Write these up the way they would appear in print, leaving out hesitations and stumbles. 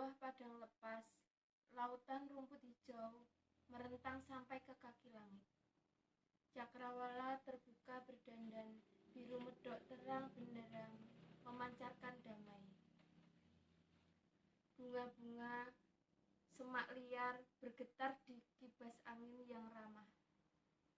sebuah padang lepas, lautan rumput hijau merentang sampai ke kaki langit. Cakrawala terbuka berdandan, biru medok terang benderang, memancarkan damai. Bunga-bunga semak liar bergetar di kibas angin yang ramah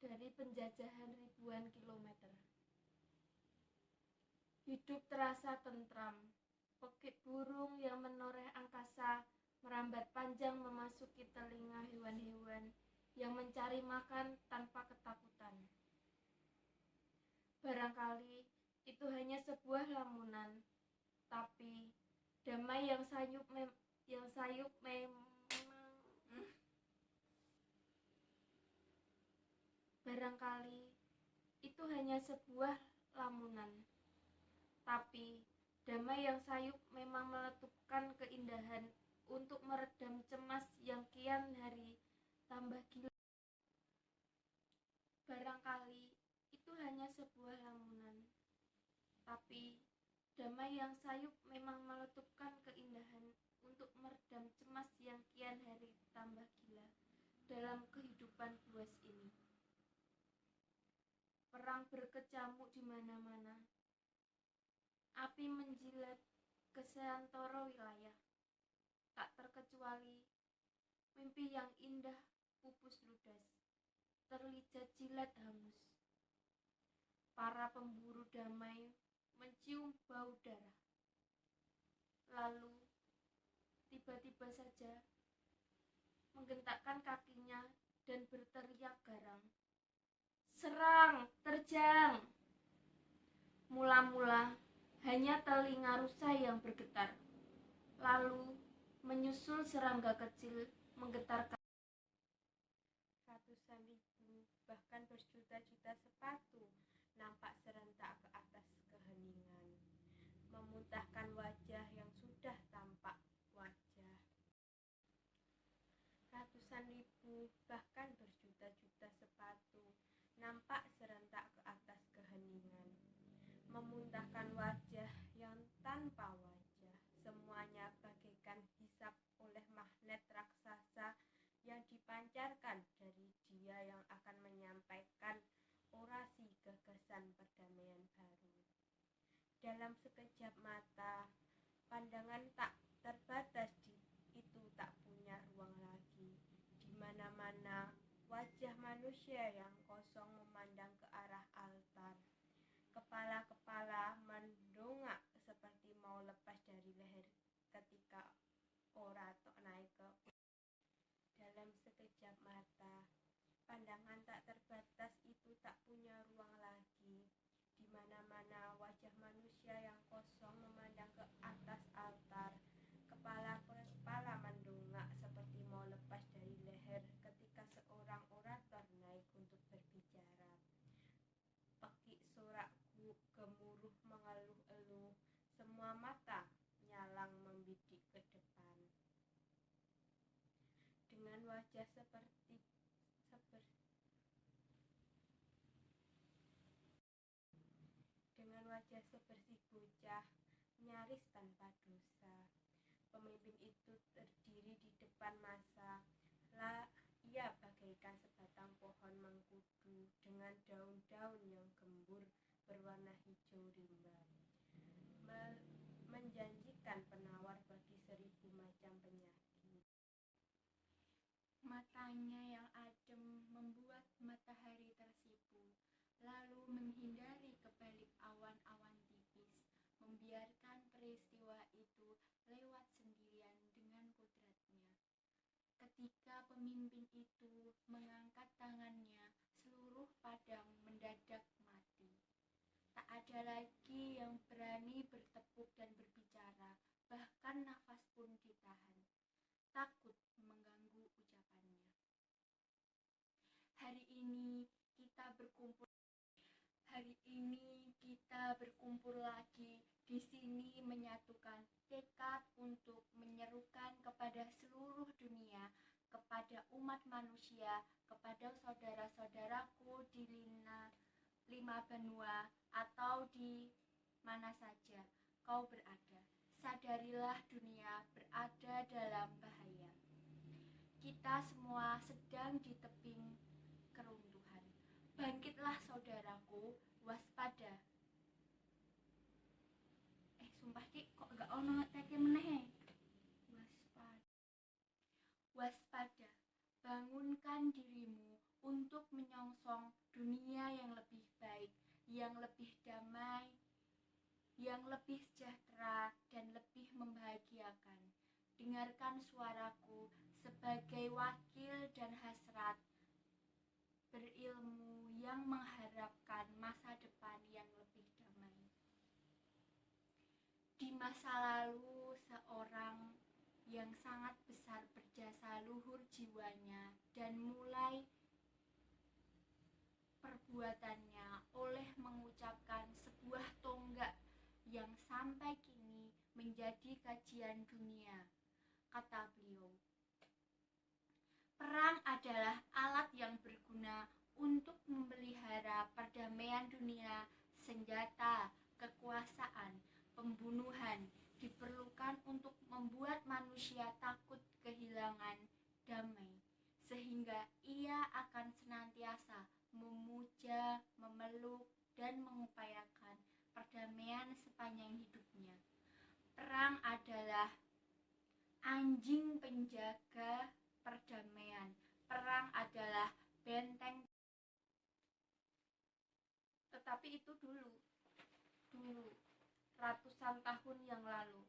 dari penjajahan ribuan kilometer. Hidup terasa tentram. Pekik burung yang menoreh angkasa merambat panjang memasuki telinga hewan-hewan yang mencari makan tanpa ketakutan. Barangkali itu hanya sebuah lamunan, tapi damai yang sayup memang. Barangkali itu hanya sebuah lamunan, tapi damai yang sayup memang meletupkan keindahan untuk meredam cemas yang kian hari tambah gila. Barangkali itu hanya sebuah lamunan, tapi damai yang sayup memang meletupkan keindahan untuk meredam cemas yang kian hari tambah gila dalam kehidupan buas ini. Perang berkecamuk di mana-mana. Api menjilat ke seantero wilayah. Tak terkecuali mimpi yang indah pupus ludas, terlihat jilat hangus. Para pemburu damai mencium bau darah. Lalu tiba-tiba saja menggentakkan kakinya dan berteriak garang. Serang, terjang! Mula-mula hanya telinga rusa yang bergetar. Lalu menyusul serangga kecil menggetarkan. Ratusan ribu, bahkan berjuta-juta sepatu nampak serentak ke atas keheningan, memuntahkan wajah yang sudah tampak wajah. Ratusan ribu, bahkan berjuta-juta sepatu nampak serentak ke atas keheningan, memuntahkan wajah yang tanpa wajah. Semuanya bagaikan hisap oleh magnet raksasa yang dipancarkan dari dia yang akan menyampaikan orasi gagasan perdamaian baru. Dalam sekejap mata, pandangan tak terbatas itu tak punya ruang lagi. Di mana-mana wajah manusia yang kosong memandang ke arah altar. Kepala-kepala mendongak seperti mau lepas dari leher ketika orator naik ke. Dalam sekejap mata, pandangan tak terbatas itu tak punya ruang lagi. Di mana-mana wajah manusia yang kosong memandang ke atas altar. Kepala-kepala mendongak seperti mau lepas dari leher ketika seorang orator naik untuk berbicara. Pekik sorakku gemuruh mengeluh-eluh, semua mata nyalang membidik ke depan. Dengan wajah seperti sebersih bocah, nyaris tanpa dosa. Pemimpin itu terdiri di depan masa. Ia bagaikan sebatang pohon mengkudu dengan daun-daun yang gembur berwarna hijau rimba, menjanjikan penawar bagi 1000 macam penyakit. Matanya yang adem membuat matahari tersipu, lalu menghindari kebalik awan-awan tipis, membiarkan peristiwa itu lewat sendirian dengan kodratnya. Ketika pemimpin itu mengangkat tangannya, seluruh padang mendadak mati. Tak ada lagi yang berani bertepuk dan berbicara, bahkan nafas pun ditahan, takut mengganggu ucapannya. Hari ini kita berkumpul lagi di sini menyatukan tekad untuk menyerukan kepada seluruh dunia, kepada umat manusia, kepada saudara-saudaraku di lima benua atau di mana saja kau berada. sadarilah dunia berada dalam bahaya. Kita semua sedang di tebing keruntuhan. Bangkitlah saudaraku, waspada. Sumpah ki kok gak ono teke meneh. Waspada, bangunkan dirimu untuk menyongsong dunia yang lebih baik, yang lebih damai, yang lebih sejahtera dan lebih membahagiakan. Dengarkan suaraku sebagai wakil dan hasrat berilmu yang mengharapkan masa depan yang lebih damai. Di masa lalu, seorang yang sangat besar berjasa luhur jiwanya dan mulai perbuatannya oleh mengucapkan sebuah tonggak yang sampai kini menjadi kajian dunia. Kata beliau, perang adalah alat yang berguna untuk memelihara perdamaian dunia. Senjata, kekuasaan, pembunuhan diperlukan untuk membuat manusia takut kehilangan damai, sehingga ia akan senantiasa memuja, memeluk, dan mengupayakan perdamaian sepanjang hidupnya. Perang adalah anjing penjaga perdamaian. Perang adalah benteng. Tetapi itu dulu, ratusan tahun yang lalu,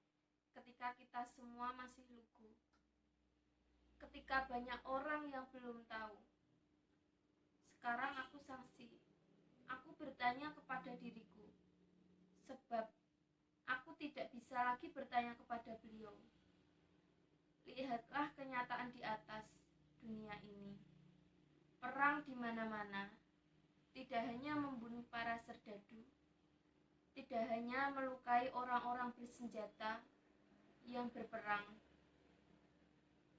ketika kita semua masih lugu, ketika banyak orang yang belum tahu. Sekarang aku saksi, aku bertanya kepada diriku, sebab aku tidak bisa lagi bertanya kepada beliau. Lihatlah kenyataan di atas dunia ini. Perang di mana-mana, tidak hanya membunuh para serdadu, tidak hanya melukai orang-orang bersenjata yang berperang.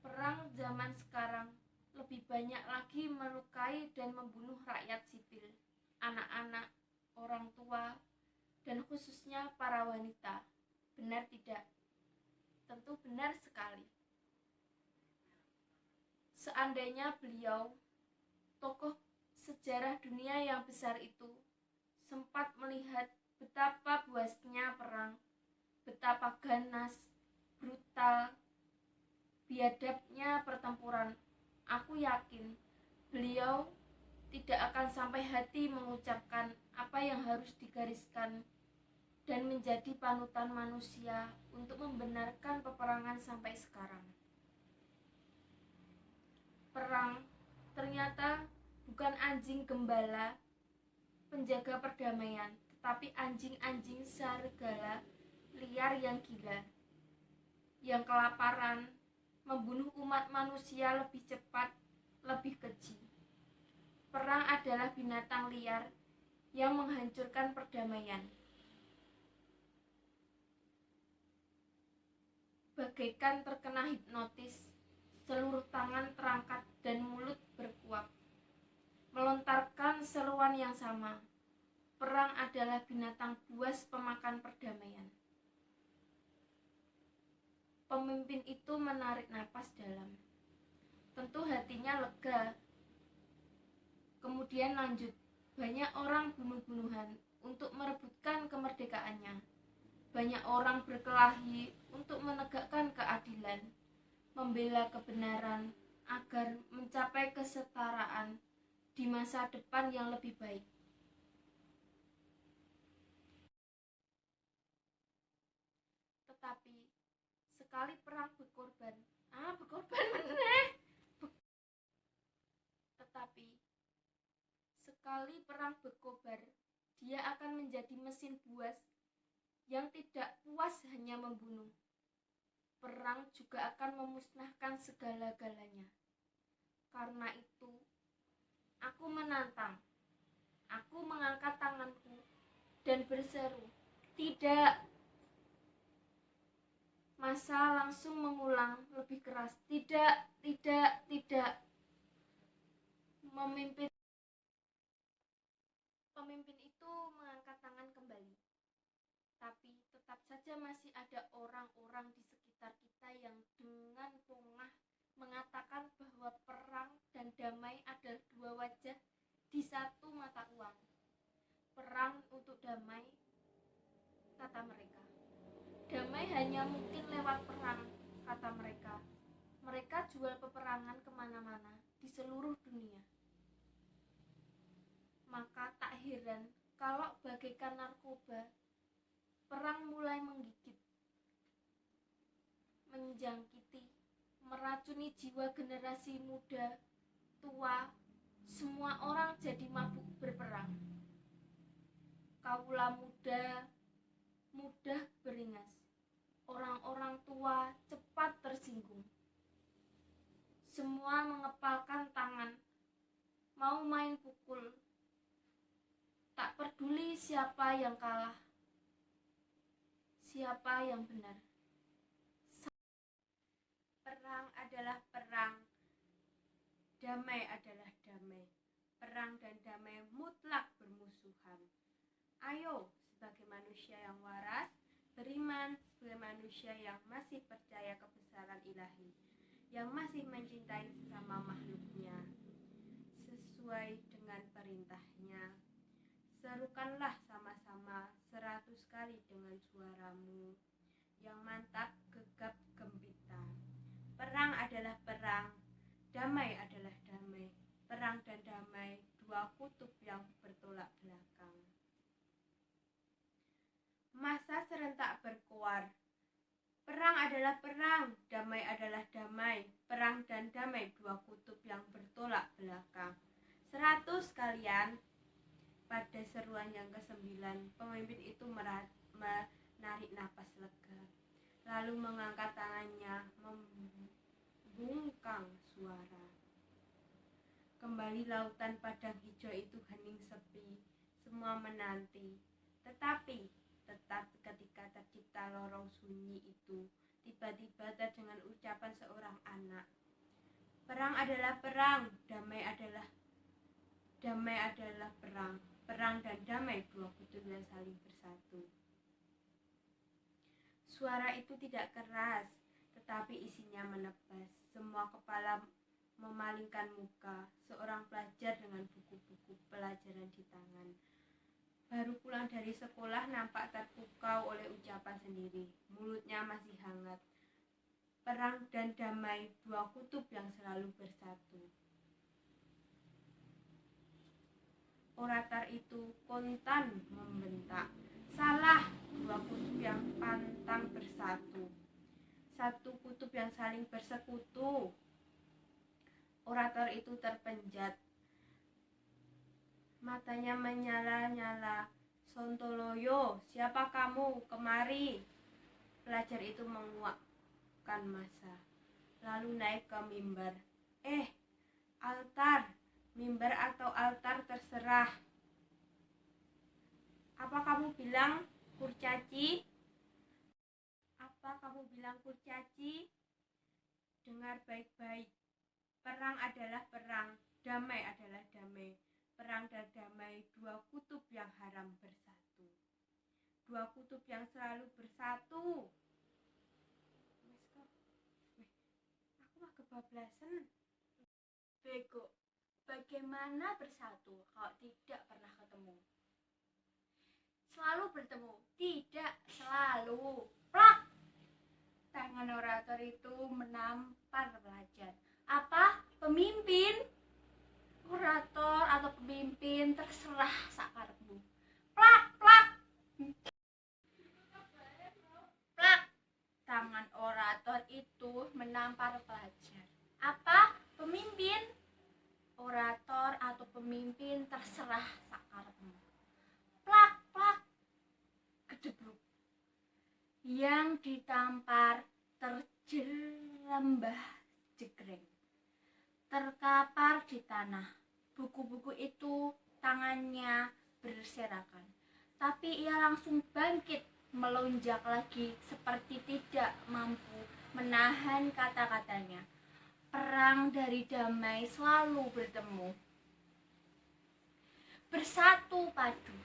Perang zaman sekarang lebih banyak lagi melukai dan membunuh rakyat sipil, anak-anak, orang tua, dan khususnya para wanita. Benar tidak? Tentu benar sekali. Seandainya beliau, tokoh sejarah dunia yang besar itu, sempat melihat betapa buasnya perang, betapa ganas, brutal, biadabnya pertempuran, aku yakin beliau tidak akan sampai hati mengucapkan apa yang harus digariskan dan menjadi panutan manusia untuk membenarkan peperangan sampai sekarang. Perang ternyata bukan anjing gembala penjaga perdamaian, tetapi anjing-anjing serigala liar yang gila, yang kelaparan, membunuh umat manusia lebih cepat, lebih keji. Perang adalah binatang liar yang menghancurkan perdamaian. Bagaikan terkena hipnotis, seluruh tangan terangkat dan mulut berkuak, melontarkan seruan yang sama. Perang adalah binatang buas pemakan perdamaian. Pemimpin itu menarik napas dalam. Tentu hatinya lega. Kemudian lanjut, banyak orang bunuh-bunuhan untuk merebutkan kemerdekaannya. Banyak orang berkelahi untuk menegakkan keadilan, membela kebenaran agar mencapai kesetaraan di masa depan yang lebih baik. Tetapi sekali perang berkorban, Tetapi sekali perang berkobar, dia akan menjadi mesin buas yang tidak puas hanya membunuh. Perang juga akan memusnahkan segala-galanya. Karena itu, aku menantang. Aku mengangkat tanganku dan berseru, "Tidak!" Massa langsung mengulang lebih keras, "Tidak, tidak, tidak." Pemimpin itu mengangkat tangan kembali, tapi tetap saja masih ada orang-orang di sekitar kita yang dengan pongah mengatakan bahwa perang dan damai adalah dua wajah di satu mata uang. Perang untuk damai, kata mereka. Damai hanya mungkin lewat perang, kata mereka. Mereka jual peperangan kemana-mana di seluruh dunia. Maka tak heran kalau bagaikan narkoba, perang mulai menggigit, menjangkiti, meracuni jiwa generasi muda, tua, semua orang jadi mabuk berperang. Kaula muda, mudah beringas. Orang-orang tua cepat tersinggung. Semua mengepalkan tangan, mau main pukul. Tak peduli siapa yang kalah, siapa yang benar. Perang adalah perang, damai adalah damai. Perang dan damai mutlak bermusuhan. Ayo, sebagai manusia yang waras, beriman, sebagai manusia yang masih percaya kebesaran ilahi, yang masih mencintai sesama makhluknya, sesuai dengan perintahnya. Serukanlah sama-sama 100 kali dengan suaramu yang mantap, gegap, gempita. Perang adalah perang, damai adalah damai. Perang dan damai, dua kutub yang bertolak belakang. Masa serentak berkoar. Perang adalah perang, damai adalah damai. Perang dan damai, dua kutub yang bertolak belakang. 100 kalian. Pada seruan yang ke-9, pemimpin itu menarik napas lega, lalu mengangkat tangannya, membungkang suara. Kembali lautan padang hijau itu hening sepi, semua menanti. Tetapi tetap ketika tercipta lorong sunyi itu, tiba-tiba terdengar ucapan seorang anak. Perang adalah perang, damai adalah perang. Perang dan damai, dua kutub yang saling bersatu. Suara itu tidak keras, tetapi isinya menebas. Semua kepala memalingkan muka. Seorang pelajar dengan buku-buku pelajaran di tangan, baru pulang dari sekolah, nampak terpukau oleh ucapan sendiri. Mulutnya masih hangat. Perang dan damai, dua kutub yang selalu bersatu. Orator itu kontan membentak. Salah, dua kutub yang pantang bersatu. Satu kutub yang saling bersekutu. Orator itu terpenjat. Matanya menyala-nyala. Sontoloyo, siapa kamu? Kemari. Pelajar itu menguakkan massa, lalu naik ke mimbar. Altar. Mimbar atau altar terserah. Apa kamu bilang, kurcaci? Apa kamu bilang, kurcaci? Dengar baik-baik. Perang adalah perang, damai adalah damai. Perang dan damai, dua kutub yang haram bersatu. Dua kutub yang selalu bersatu. Aku mah kebablasan. Bego, bagaimana bersatu kalau tidak pernah ketemu? Selalu bertemu, tidak selalu. Plak! Tangan orator itu menampar pelajar. Apa? Pemimpin? Orator atau pemimpin, terserah sakarepmu. Plak, plak. Plak. Tangan orator itu menampar pelajar. Apa? Pemimpin? Orator atau pemimpin, terserah sakarepmu. Plak, plak. Gedebluk. Yang ditampar terjerembah jegreng, terkapar di tanah. Buku-buku itu tangannya berserakan, tapi ia langsung bangkit, melonjak lagi seperti tidak mampu menahan kata-katanya. Perang dari damai selalu bertemu, bersatu padu.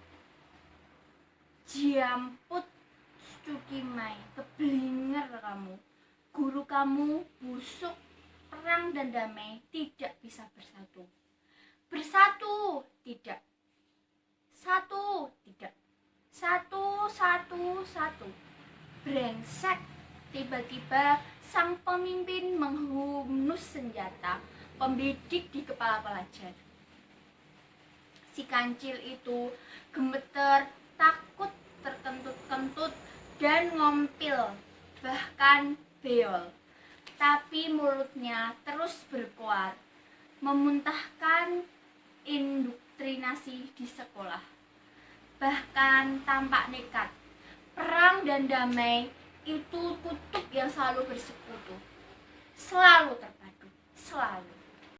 Jiamput Cukimai, keblinger kamu. Guru kamu busuk. Perang dan damai tidak bisa bersatu. Bersatu tidak. Satu tidak. Satu. Brengsek. Tiba-tiba sang pemimpin menghunus senjata pembidik di kepala pelajar. Si kancil itu gemeter, takut, terkentut-kentut, dan ngompil, bahkan beol. Tapi mulutnya terus berkoar, memuntahkan indoktrinasi di sekolah. Bahkan tampak nekat. Perang dan damai itu kutub yang selalu bersekutu, selalu terpadu, selalu.